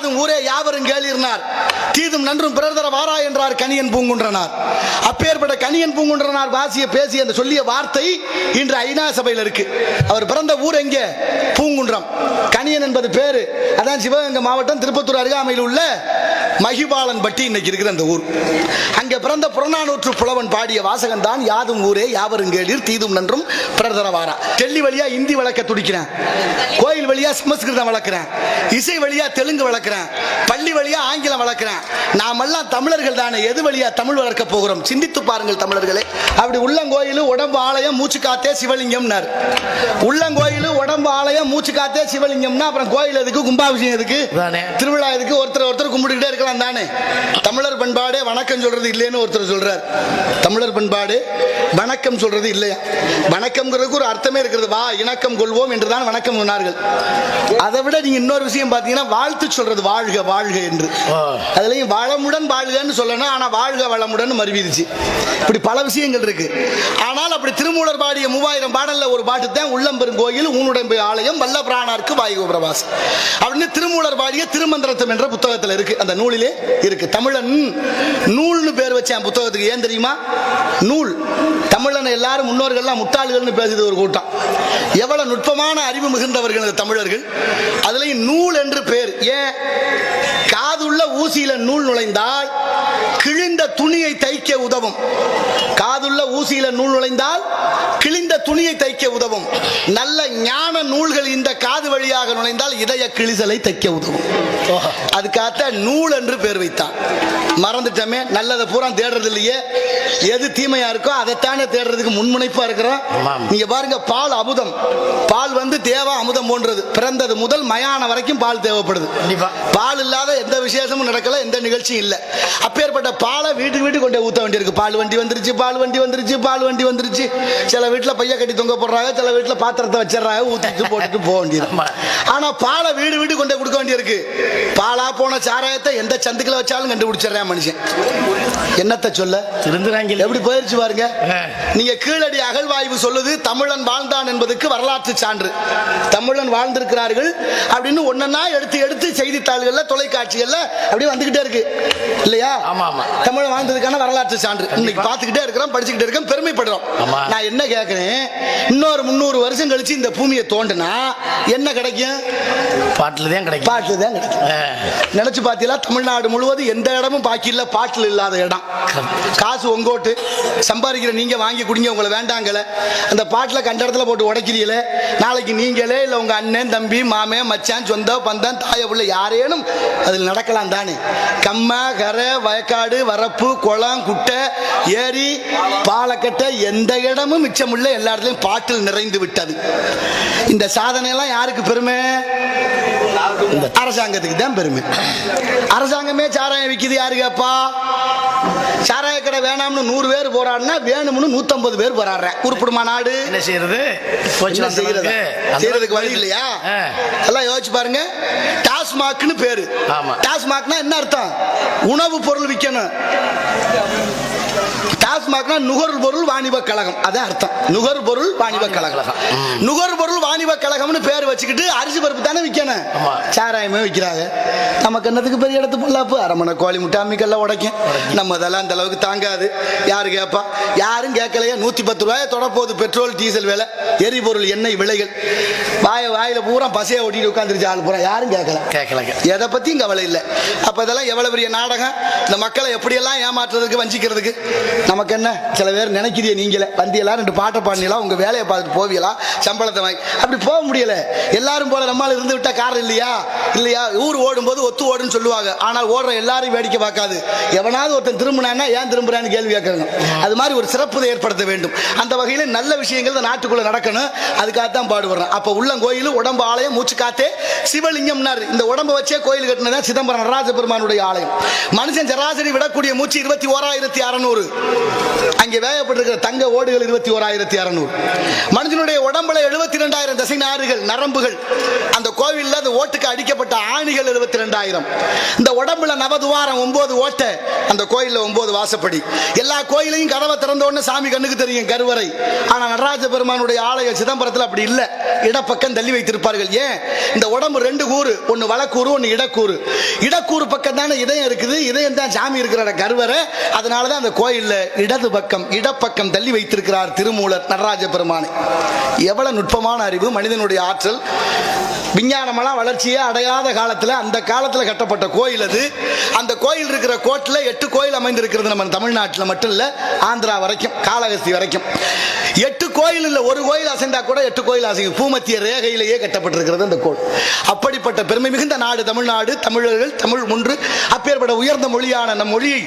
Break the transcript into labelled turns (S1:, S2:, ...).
S1: யாதும் ஊரே யாவரும் கேளிர்னார், தீதும் நன்றும் பிறர் தர வாரா என்றார் கணியன் பூங்குன்றனார். அப்பேற்பட்ட கணியன் பூங்குன்றனார் வாசிய பேசிய அந்த சொல்லிய வார்த்தை இன்று ஐநா சபையில் இருக்கு. அவர் பிறந்த ஊர் எங்கே? பூங்குன்றம். கணியன் என்பது பேரு. அதான் சிவகங்கை மாவட்டம் திருப்பத்தூர் அருகாமையில் உள்ள மகிபாலன் பட்டி இன்னைக்கு இருக்கிற அந்த ஊர். அங்கே பிறந்த புறநானூற்று புலவன் பாடிய வாசகன் தான் யாதும் ஊரே யாவரும் கேளீர், தீதும் நன்றும் பிறர் தர வாரா. டெல்லி வழியா இந்தி வளர்க்க துடிக்கிறேன், கோயில் வழியா சமஸ்கிருதம் வளர்க்கிறேன், இசை வழியா தெலுங்கு வளர்க்கிறேன், பள்ளி வழியா ஆங்கிலம் வளர்க்கிறேன். நாமெல்லாம் தமிழர்கள் தானே, எது வழியா தமிழ் வளர்க்க போகிறோம்? சிந்தித்து பாருங்கள் தமிழர்களே. அப்படி உள்ளங்கோயில் உடம்பு ஆலயம் மூச்சு காத்தே சிவலிங்கம்னார். உள்ளங்கோயில் உடம்பு ஆலயம் மூச்சு காத்தே சிவலிங்கம்னா அப்புறம் கோயில் எதுக்கு, கும்பாபிஷேகம் எதுக்கு, திருவிழா எதுக்கு? ஒருத்தர் கும்பிட்டுக்கிட்டே இருக்கலாம் தானே. தமிழர் பண்பாடு வணக்கம் சொல்றது இல்லைன்னு ஒருத்தர் சொல்றார். தமிழர் பண்பாடு வணக்கம் சொல்றது இல்லையா? வணக்கம்ங்கிறதுக்கு ஒரு அர்த்தமே இருக்கிறது. வா இணக்கம் கொள்வோம் என்றுதான் வணக்கம் சொன்னார்கள். அதை விட நீங்க இன்னொரு விஷயம் பார்த்தீங்கன்னா வாழ்த்து சொல்றது, வாழ்க வாழ்க என்று. அதுலயும் வளமுடன் வாழ்கன்னு சொல்லணும், ஆனா வாழ்க வளமுடன் மறுவிடுச்சு. இப்படி பல விஷயங்கள் இருக்கு. ஆனால் அப்படி திருமூலர் பாடிய 3000 பாடல்ல ஒரு பாட்டு தான் உள்ளம் பெரும் கோயில் ஊனுடம்பு ஆலயம் வல்ல பிராணார்க்கு வாயு பிரவாசம் அப்படின்னு திருமூலர் பாடிய திருமந்திரத்தம் என்ற புத்தகத்தில் இருக்கு. அந்த நூலிலே இருக்கு. தமிழன் நூல்னு பேர் வச்சேன் புத்தகத்துக்கு. ஏன் தெரியுமா? நூல். தமிழன் எல்லாரும் முன்னோர்கள்லாம் முட்டாள்கள்னு பேசுது ஒரு கூட்டம். எவ்வளவு நுட்பமான அறிவு மிகுந்தவர்கள் தமிழர்கள். அதுலயும் நூல் என்று பேர். ஏன்? காதுள்ள ஊசியில நூல் நுழைந்தால் கிழிந்த துணியை தைக்க உதவும். காதுள்ள ஊசியில நூல் நுழைந்தால் கிழிந்த துணியை தைக்க உதவும். நல்ல ஞான நூல்கள் இந்த காது வழியாக நுழைந்தால் இதய கிழிசலை தைக்க உதவும். அதுக்காக நூல் என்று பேர் வைத்தான். மறந்துட்டமே, நல்லதை பூரா தேடுறது இல்லையே. எது தீமையா இருக்கோ அதைத்தானே தேடுறதுக்கு முன்முனைப்பா இருக்கிறோம். நீங்க பாருங்க, பால் அமுதம். பால் தேவ அமுதம் போன்றது. பிறந்தது முதல் மயான வரைக்கும் பால் தேவைப்படுது. பால் இல்லாத எந்த விசேஷமும் நடக்கல, எந்த நிகழ்ச்சியும் இல்லை. அப்பேற்பட்ட பாலை வீட்டுக்கு கொண்டு ஊத்த வேண்டியிருக்கு. பால் வண்டி வந்துருச்சு, பால் வண்டி வந்துருச்சு, பால் வண்டி வந்துருச்சு. சில வீட்டுல பைய கட்டி தொங்க போடுறாங்க, சில வீட்டுல பாத்திரத்தை வச்சிடறாங்க, ஊத்திட்டு போட்டுட்டு போக வேண்டியது. ஆனா பாலை வீடு கொண்டு கொடுக்க வேண்டியிருக்கு. பாலா போன சாராயத்தை எந்த சந்துக்களை வச்சாலும் கண்டுபிடிச்சிடறேன் மனுஷன். என்னத்தை சொல்ல எப்படி போயிருச்சு பாருங்க. நீங்க கீழடி அகழ்வாய்வு சொல்லுது தமிழன் வாழ்ந்தான் என்பதற்கு வரலாற்று சான்று. தமிழன் வாழ்ந்திருக்கிறார்கள் அப்படின்னு ஒன்னா எடுத்து செய்தித்தாள்கள்ல தொலைக்காட்சிகள்ல அப்படியே வந்துகிட்டே இருக்கு இல்லையா? தமிழன் வாழ்ந்ததுக்கான வரலாற்று சான்று இன்னைக்கு பார்த்துக்கிட்டே இருக்கிறோம், படிச்சுக்கிட்டே இருக்கோம், பெருமைப்படுறோம். நான் என்ன கேட்கிறேன், இன்னொரு 300 வருஷம் கழிச்சு இந்த பூமியை தோண்டினா என்ன கிடைக்கும்? பாட்டுல தான் கிடைக்கும். நினைச்சு பார்த்தீங்களா? தமிழ்நாடு முழுவதும் எந்த இடமும் பாக்கி இல்ல பாட்டில் இல்லாத இடம். காசு உங்கோட்டு சம்பாதிக்கிற நீங்க வாங்கி குடிங்க, உங்களை வேண்டாங்கல. அந்த பாட்டில் கண்ட இடத்துல போட்டு உடைக்கிறீங்களே, நாளைக்கு நீங்களே இல்லை உங்க அண்ணன் தம்பி மாமே மச்சான் சொந்த பந்தம் தாய உள்ள யாரேனும் அதில் நடக்கலாம் தானே. கம்மா கரை வயக்காடு வரப்பு குளம் குட்டை ஏரி பாலக்கட்டை எந்த இடமும் மிச்சமுள்ள எல்லா இடத்துலையும் பாட்டில் நிறைந்து விட்டது. இந்த சாதனை எல்லாம் யாருக்கு பெருமை? அரசாங்கத்துக்கு தான் பெருமை. அரசாங்கமே சாராயம் விற்கிது, யாரு கேப்பா? சாராய கடை வேணாம்னு 100 பேர் போராடினா வேணும்னு 150 பேர் போராடுறேன். உருப்படுமா நாடு? என்ன செய்யறது? செய்யறதுக்கு வழி இல்லையா? எல்லாம் யோசிச்சு பாருங்க. டாஸ்மாக்னு பேரு. டாஸ்மாக்னா என்ன அர்த்தம்? உணவு பொருள் விற்கணும். டாஸ்மாக்னா நுகர்பொருள் வாணிப கழகம், அதான் அர்த்தம். நுகர்பொருள் வாணிப கழகம். நுகர்பொருள் வாணிப கழகம்னு பேர் வச்சுக்கிட்டு அரிசி பருப்பு தானே விற்கணும், சாராயமே விற்கிறாங்க. நமக்கு என்னத்துக்கு பெரிய இடத்து பொல்லாப்பு? அரமணை கோழி முட்டை அம்மிக்கெல்லாம் உடைக்கும். நம்ம அதெல்லாம் அந்த அளவுக்கு தாங்காது. யாரு கேட்பா? யாரும் கேட்கலையா? 110 ரூபாய் தொடப்போகுது பெட்ரோல் டீசல் விலை, எரிபொருள் எண்ணெய் விலைகள். வாயில பூரா பசையை ஓட்டிட்டு உட்காந்துருச்சு ஆள் பூரா. யாரும் கேட்கல. எதை பத்தியும் கவலை இல்லை. அப்ப இதெல்லாம் எவ்வளவு பெரிய நாடகம். இந்த மக்களை எப்படியெல்லாம் ஏமாற்றுறதுக்கு வஞ்சிக்கிறதுக்கு. நமக்கு என்ன? சில பேர் நினைக்கிறீ நீங்களே வந்தியெல்லாம் 2 பாட்டை பாடினீங்களா, உங்க வேலையை பார்த்துட்டு போவீங்களா, சம்பளத்தை வாங்கி. அப்படி போக முடியல. எல்லாரும் போல நம்மால் இருந்து விட்டா காரணம் இல்லையா? ஊர் ஓடும்போது ஒத்து ஓடுன்னு சொல்லுவாங்க. ஆனால் ஓடுற எல்லாரும் வேடிக்கை பார்க்காது. எவனாவது ஒருத்தன் திரும்பினான்னா ஏன் திரும்புறான்னு கேள்வி கேட்கறாங்க. அது மாதிரி ஒரு சிறப்பு ஏற்படுத்த வேண்டும். அந்த வகையில் நல்ல விஷயங்கள் இந்த நாட்டுக்குள்ள நடக்கணும். அதுக்காகத்தான் பாடுபடுறோம். அப்ப உள்ளங்கோயில் உடம்பு ஆலயம் மூச்சு காத்தே சிவலிங்கம்னாரு. இந்த உடம்பை வச்சே கோயில் கட்டினதான் சிதம்பரம் நடராஜ பெருமானுடைய ஆலயம். மனுஷன் சராசரி விடக்கூடிய மூச்சு 21,600. அங்கே வேகப்பட்டிருக்கிற தங்க ஓடுகள் 21,600. மனிதனுடைய உடம்புல 72,000 தசை நாறுகள் நரம்புகள். அந்த கோவில்ல அந்த ஓட்டுக்கு அடிக்கப்பட்ட ஆணிகள் 72,000. 2000. இந்த உடம்புல நவதுவாரம் 9 ஓட்டை, அந்த கோயில்ல 9 வாசப்படி. எல்லா கோயிலையும் கதவை திறந்த உடனே சாமி கண்ணுக்கு தெரியும் கருவறை. ஆனா நடராஜ பெருமானுடைய ஆலய சிதம்பரத்தில் அப்படி இல்ல, இடப்பக்கம் தள்ளி வைத்திருப்பார்கள். ஏன்? இந்த உடம்பு 2 கூறு, ஒன்னு வலக்கூறு ஒன்னு இடக்கூறு. இடக்கூறு பக்கம் தானே இதயம் இருக்குது, இதயம் தான் சாமி இருக்கிற கருவறை. அதனாலதான் அந்த கோயில்ல இடது பக்கம் இடப்பக்கம் தள்ளி வைத்திருக்கிறார் திருமூலர் நடராஜ பெருமானை. எவ்வளவு நுட்பமான அறிவு, மனிதனுடைய ஆற்றல். விஞ்ஞானமெல்லாம் வளர்ச்சியே அடையாத காலத்துல, அந்த காலத்துல கட்டப்பட்ட கோயில் அது. அந்த கோயில் இருக்கிற கோட்டில் 8 கோயில் அமைந்திருக்கிறது. நம்ம தமிழ்நாட்டில் மட்டும் இல்ல, ஆந்திரா வரைக்கும், காளகஸ்தி வரைக்கும் 8 கோயில் இல்ல, ஒரு கோயில் அசைந்தா கூட 8 கோயில் அசையும். பூமத்திய ரேகையிலேயே கட்டப்பட்டிருக்கிறது அந்த கோயில். அப்படிப்பட்ட பெருமை மிகுந்த நாடு தமிழ்நாடு. தமிழர்கள் தமிழ் ஒன்று. அப்பேற்பட்ட உயர்ந்த மொழியான நம் மொழியை